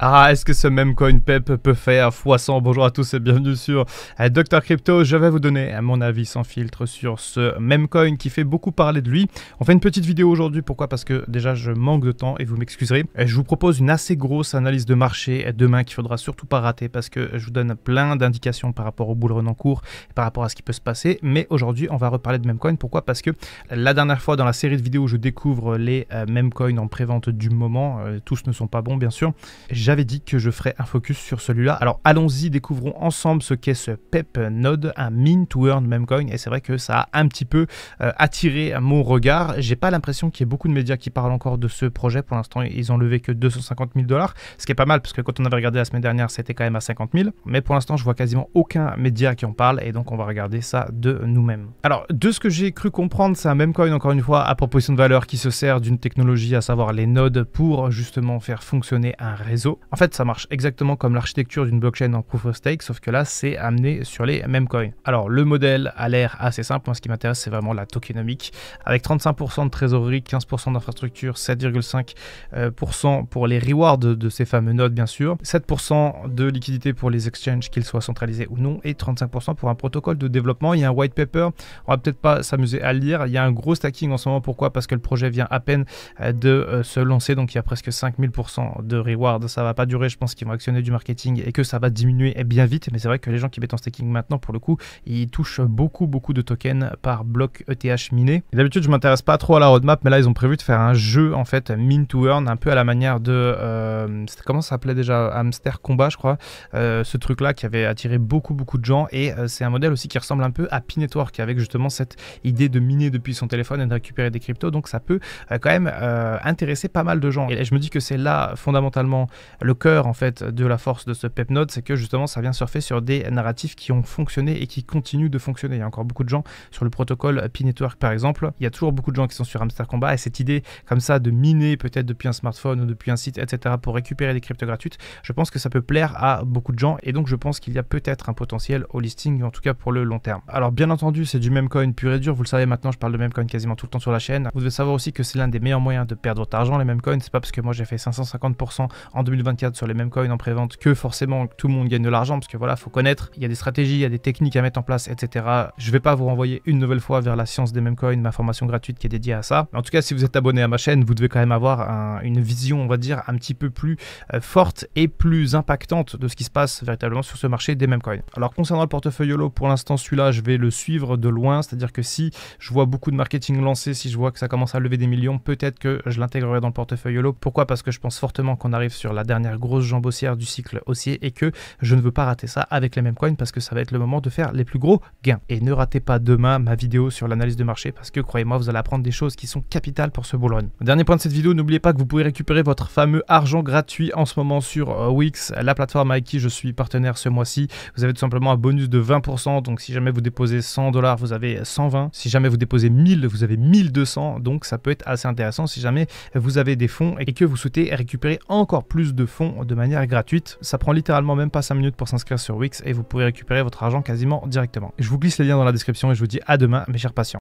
Ah, est-ce que ce même coin PEP peut faire x100? Bonjour à tous et bienvenue sur Dr Crypto. Je vais vous donner mon avis sans filtre sur ce même coin qui fait beaucoup parler de lui. On fait une petite vidéo aujourd'hui, pourquoi? Parce que déjà je manque de temps et vous m'excuserez. Je vous propose une assez grosse analyse de marché demain qu'il faudra surtout pas rater parce que je vous donne plein d'indications par rapport au bull run en cours et par rapport à ce qui peut se passer. Mais aujourd'hui on va reparler de même coin. Pourquoi? Parce que la dernière fois dans la série de vidéos où je découvre les mêmes coins en prévente du moment, tous ne sont pas bons bien sûr, j'avais dit que je ferais un focus sur celui-là. Alors allons-y, découvrons ensemble ce qu'est ce PEP Node, un mint to earn meme coin. Et c'est vrai que ça a un petit peu attiré mon regard. J'ai pas l'impression qu'il y ait beaucoup de médias qui parlent encore de ce projet. Pour l'instant, ils ont levé que 250 000 $, ce qui est pas mal parce que quand on avait regardé la semaine dernière, c'était quand même à 50 000. Mais pour l'instant, je vois quasiment aucun média qui en parle et donc on va regarder ça de nous-mêmes. Alors, de ce que j'ai cru comprendre, c'est un meme coin, encore une fois, à proposition de valeur qui se sert d'une technologie, à savoir les nodes, pour justement faire fonctionner un réseau. En fait, ça marche exactement comme l'architecture d'une blockchain en proof of stake, sauf que là, c'est amené sur les mêmes coins. Alors, le modèle a l'air assez simple. Moi, ce qui m'intéresse, c'est vraiment la tokenomique. Avec 35% de trésorerie, 15% d'infrastructure, 7,5% pour les rewards de ces fameux nodes, bien sûr, 7% de liquidité pour les exchanges, qu'ils soient centralisés ou non, et 35% pour un protocole de développement. Il y a un white paper. On va peut-être pas s'amuser à le lire. Il y a un gros stacking en ce moment. Pourquoi? Parce que le projet vient à peine de se lancer. Donc, il y a presque 5000% de rewards. Ça va pas durer, je pense qu'ils vont actionner du marketing et que ça va diminuer bien vite, mais c'est vrai que les gens qui mettent en staking maintenant, pour le coup, ils touchent beaucoup de tokens par bloc ETH miné. D'habitude, je m'intéresse pas trop à la roadmap, mais là, ils ont prévu de faire un jeu, en fait, mint to earn, un peu à la manière de... comment ça s'appelait déjà? Hamster Combat, je crois. Ce truc-là qui avait attiré beaucoup de gens, et c'est un modèle aussi qui ressemble un peu à P-Network, avec justement cette idée de miner depuis son téléphone et de récupérer des cryptos, donc ça peut quand même intéresser pas mal de gens. Et je me dis que c'est là, fondamentalement, le cœur en fait de la force de ce PEP Node, c'est que justement ça vient surfer sur des narratifs qui ont fonctionné et qui continuent de fonctionner. Il y a encore beaucoup de gens sur le protocole P-Network par exemple, il y a toujours beaucoup de gens qui sont sur Hamster Combat, et cette idée comme ça de miner peut-être depuis un smartphone ou depuis un site, etc., pour récupérer des cryptos gratuites, je pense que ça peut plaire à beaucoup de gens, et donc je pense qu'il y a peut-être un potentiel au listing, en tout cas pour le long terme. Alors bien entendu, c'est du meme coin pur et dur, vous le savez maintenant, je parle de meme coin quasiment tout le temps sur la chaîne. Vous devez savoir aussi que c'est l'un des meilleurs moyens de perdre votre argent, les meme coins. C'est pas parce que moi j'ai fait 550% en 2024 sur les meme coins en prévente que forcément tout le monde gagne de l'argent, parce que voilà, faut connaître, il y a des stratégies, il y a des techniques à mettre en place, etc. Je vais pas vous renvoyer une nouvelle fois vers la science des meme coins, ma formation gratuite qui est dédiée à ça. Mais en tout cas, si vous êtes abonné à ma chaîne, vous devez quand même avoir une vision, on va dire, un petit peu plus forte et plus impactante de ce qui se passe véritablement sur ce marché des meme coins. Alors concernant le portefeuille YOLO, pour l'instant celui-là, je vais le suivre de loin, c'est-à-dire que si je vois beaucoup de marketing lancé, si je vois que ça commence à lever des millions, peut-être que je l'intégrerai dans le portefeuille YOLO. Pourquoi? Parce que je pense fortement qu'on arrive sur la dernière grosse jambe haussière du cycle haussier et que je ne veux pas rater ça avec les mêmes coins, parce que ça va être le moment de faire les plus gros gains. Et ne ratez pas demain ma vidéo sur l'analyse de marché, parce que croyez-moi, vous allez apprendre des choses qui sont capitales pour ce bull run. Dernier point de cette vidéo, n'oubliez pas que vous pouvez récupérer votre fameux argent gratuit en ce moment sur Wix, la plateforme avec qui je suis partenaire ce mois-ci. Vous avez tout simplement un bonus de 20%, donc si jamais vous déposez 100 $, vous avez 120. Si jamais vous déposez 1000, vous avez 1200, donc ça peut être assez intéressant si jamais vous avez des fonds et que vous souhaitez récupérer encore plus de fonds de manière gratuite. Ça prend littéralement même pas 5 minutes pour s'inscrire sur Wix et vous pourrez récupérer votre argent quasiment directement. Je vous glisse les liens dans la description et je vous dis à demain, mes chers patients.